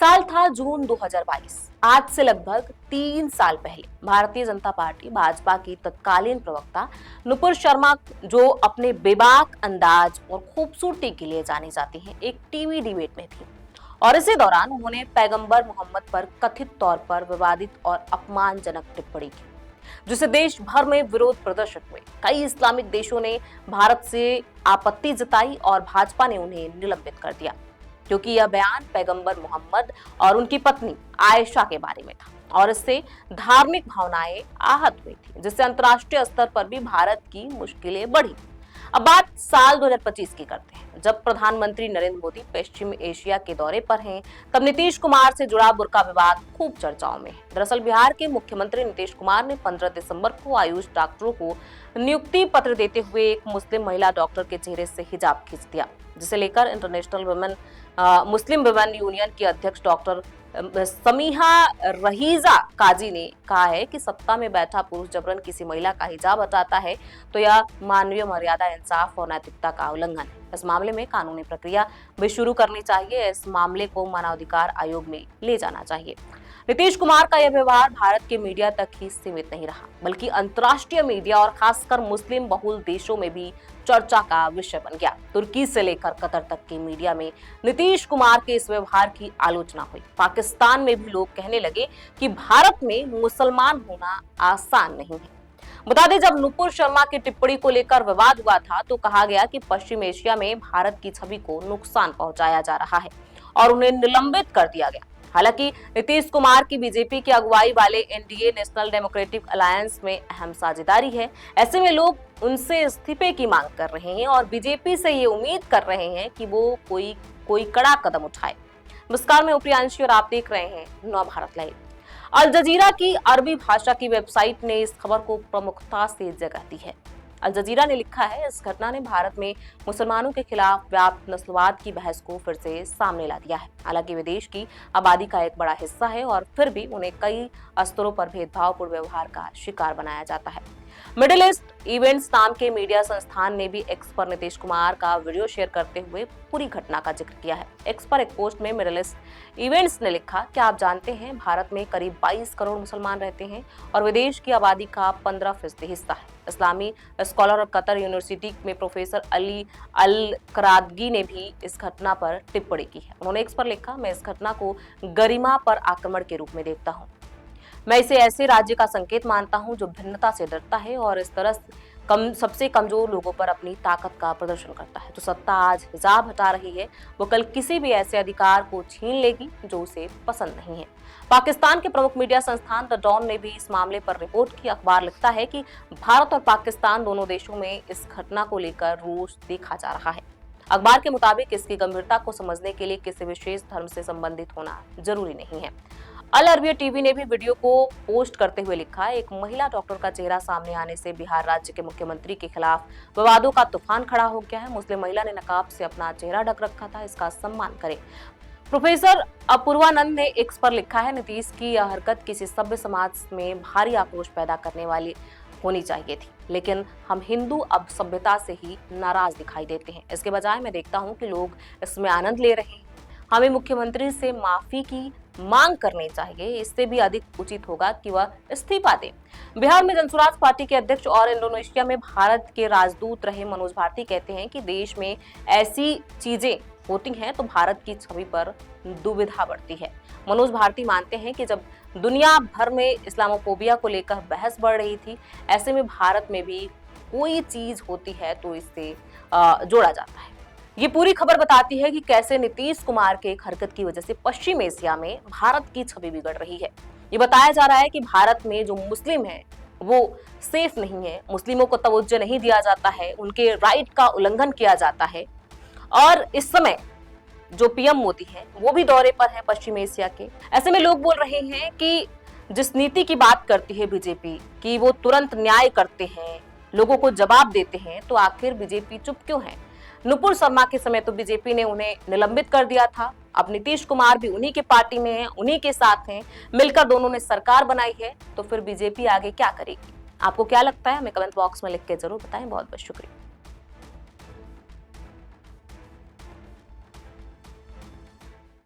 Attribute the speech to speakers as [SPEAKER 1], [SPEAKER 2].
[SPEAKER 1] साल था जून 2022। आज से लगभग 3 साल पहले भारतीय जनता पार्टी भाजपा की तत्कालीन प्रवक्ता नुपुर शर्मा, जो अपने बेबाक अंदाज और खूबसूरती के लिए जानी जाती हैं, एक टीवी डिबेट में थी। और इसी दौरान उन्होंने पैगंबर मोहम्मद पर कथित तौर पर विवादित और अपमानजनक टिप्पणी की, जिसे देश भर में विरोध प्रदर्शन हुए। कई इस्लामिक देशों ने भारत से आपत्ति जताई और भाजपा ने उन्हें निलंबित कर दिया, क्योंकि यह बयान पैगंबर मोहम्मद और उनकी पत्नी आयशा के बारे में था और इससे धार्मिक भावनाएं आहत हुई थी, जिससे अंतर्राष्ट्रीय स्तर पर भी भारत की मुश्किलें बढ़ी। अब बात साल 2025 की करते हैं, जब प्रधानमंत्री नरेंद्र मोदी पश्चिम एशिया के दौरे पर हैं। तब नीतीश कुमार से जुड़ा बुर्का विवाद खूब चर्चाओं में है। दरअसल बिहार के मुख्यमंत्री नीतीश कुमार ने 15 दिसंबर को आयुष डॉक्टरों को नियुक्ति पत्र देते हुए एक मुस्लिम महिला डॉक्टर के चेहरे से हिजाब खींच दिया, जिसे लेकर इंटरनेशनल मुस्लिम विमेन यूनियन की अध्यक्ष डॉक्टर समीहा रहीजा काजी ने कहा है कि सत्ता में बैठा पुरुष जबरन किसी महिला का हिजाब हटाता है तो यह मानवीय मर्यादा, इंसाफ और नैतिकता का उल्लंघन है। इस मामले में कानूनी प्रक्रिया भी शुरू करनी चाहिए। इस मामले को मानवाधिकार आयोग में ले जाना चाहिए। नीतीश कुमार का यह व्यवहार भारत के मीडिया तक ही सीमित नहीं रहा, बल्कि अंतर्राष्ट्रीय मीडिया और खासकर मुस्लिम बहुल देशों में भी चर्चा का विषय बन गया। तुर्की से लेकर कतर तक की मीडिया में नीतीश कुमार के इस व्यवहार की आलोचना हुई। पाकिस्तान में भी लोग कहने लगे कि भारत में मुसलमान होना आसान नहीं है। बता दें, जब नुपुर शर्मा की टिप्पणी को लेकर विवाद हुआ था तो कहा गया कि पश्चिम एशिया में भारत की छवि को नुकसान पहुंचाया जा रहा है और उन्हें निलंबित कर दिया गया। हालांकि नीतीश कुमार की बीजेपी की अगुवाई वाले एनडीए नेशनल डेमोक्रेटिक अलायंस में अहम साझेदारी है। ऐसे में लोग उनसे इस्तीफे की मांग कर रहे हैं और बीजेपी से ये उम्मीद कर रहे हैं कि वो कोई कड़ा कदम उठाए। नमस्कार, मैं प्रियांशी और आप देख रहे हैं नव भारत लाइव। अल जजीरा की अरबी भाषा की वेबसाइट ने इस खबर को प्रमुखता से जगह दी है। अल जजीरा ने लिखा है, इस घटना ने भारत में मुसलमानों के खिलाफ व्याप्त नस्लवाद की बहस को फिर से सामने ला दिया है। हालांकि वे देश की आबादी का एक बड़ा हिस्सा है और फिर भी उन्हें कई स्तरों पर भेदभावपूर्ण व्यवहार का शिकार बनाया जाता है। मिडिल ईस्ट इवेंट्स नाम के मीडिया संस्थान ने भी एक्स पर नीतीश कुमार का वीडियो शेयर करते हुए पूरी घटना का जिक्र किया है। एक्स पर एक पोस्ट में मिडिल ईस्ट इवेंट्स ने लिखा, क्या आप जानते हैं भारत में करीब 22 करोड़ मुसलमान रहते हैं और विदेश की आबादी का 15% हिस्सा है। इस्लामी स्कॉलर और कतर यूनिवर्सिटी में प्रोफेसर अली अल करादगी ने भी इस घटना पर टिप्पणी की है। उन्होंने एक्स पर लिखा, मैं इस घटना को गरिमा पर आक्रमण के रूप में देखता हूँ। मैं इसे ऐसे राज्य का संकेत मानता हूं जो भिन्नता से डरता है और इस तरह सबसे कमजोर लोगों पर अपनी ताकत का प्रदर्शन करता है। तो सत्ता आज हिजाब हटा रही है, वो कल किसी भी ऐसे अधिकार को छीन लेगी जो उसे पसंद नहीं है। पाकिस्तान के प्रमुख मीडिया संस्थान द डॉन ने भी इस मामले पर रिपोर्ट की। अखबार लिखता है कि भारत और पाकिस्तान दोनों देशों में इस घटना को लेकर रोष देखा जा रहा है। अखबार के मुताबिक इसकी गंभीरता को समझने के लिए किसी विशेष धर्म से संबंधित होना जरूरी नहीं है। अल अरबिया टीवी ने भी वीडियो को पोस्ट करते हुए लिखा, एक महिला डॉक्टर का चेहरा सामने आने से बिहार राज्य के मुख्यमंत्री के खिलाफ विवादों का तूफान खड़ा हो गया है। मुस्लिम महिला ने नकाब से अपना चेहरा ढक रखा था, इसका सम्मान करें। प्रोफेसर अपूर्वानंद ने एक्स पर लिखा है, नीतीश की यह हरकत किसी सभ्य समाज में भारी आक्रोश पैदा करने वाली होनी चाहिए थी, लेकिन हम हिंदू अब सभ्यता से ही नाराज दिखाई देते हैं। इसके बजाय मैं देखता हूं कि लोग इसमें आनंद ले रहे हैं। हमें मुख्यमंत्री से माफी की मांग करनी चाहिए। इससे भी अधिक उचित होगा कि वह इस्तीफा दें। बिहार में जनसुराज पार्टी के अध्यक्ष और इंडोनेशिया में भारत के राजदूत रहे मनोज भारती कहते हैं कि देश में ऐसी चीजें होती हैं तो भारत की छवि पर दुविधा बढ़ती है। मनोज भारती मानते हैं कि जब दुनिया भर में इस्लामोफोबिया को लेकर बहस बढ़ रही थी, ऐसे में भारत में भी कोई चीज होती है तो इससे जोड़ा जाता है। ये पूरी खबर बताती है कि कैसे नीतीश कुमार के एक हरकत की वजह से पश्चिम एशिया में भारत की छवि बिगड़ रही है। ये बताया जा रहा है कि भारत में जो मुस्लिम है वो सेफ नहीं है, मुस्लिमों को तवज्जो नहीं दिया जाता है, उनके राइट का उल्लंघन किया जाता है। और इस समय जो पीएम मोदी है वो भी दौरे पर है पश्चिम एशिया के। ऐसे में लोग बोल रहे हैं कि जिस नीति की बात करती है बीजेपी कि वो तुरंत न्याय करते हैं, लोगों को जवाब देते हैं, तो आखिर बीजेपी चुप क्यों है? नुपुर शर्मा के समय तो बीजेपी ने उन्हें निलंबित कर दिया था। अब नीतीश कुमार भी उन्हीं के पार्टी में हैं, उन्हीं के साथ हैं, मिलकर दोनों ने सरकार बनाई है। तो फिर बीजेपी आगे क्या करेगी? आपको क्या लगता है? हमें कमेंट बॉक्स में लिख के जरूर बताएं। बहुत बहुत शुक्रिया।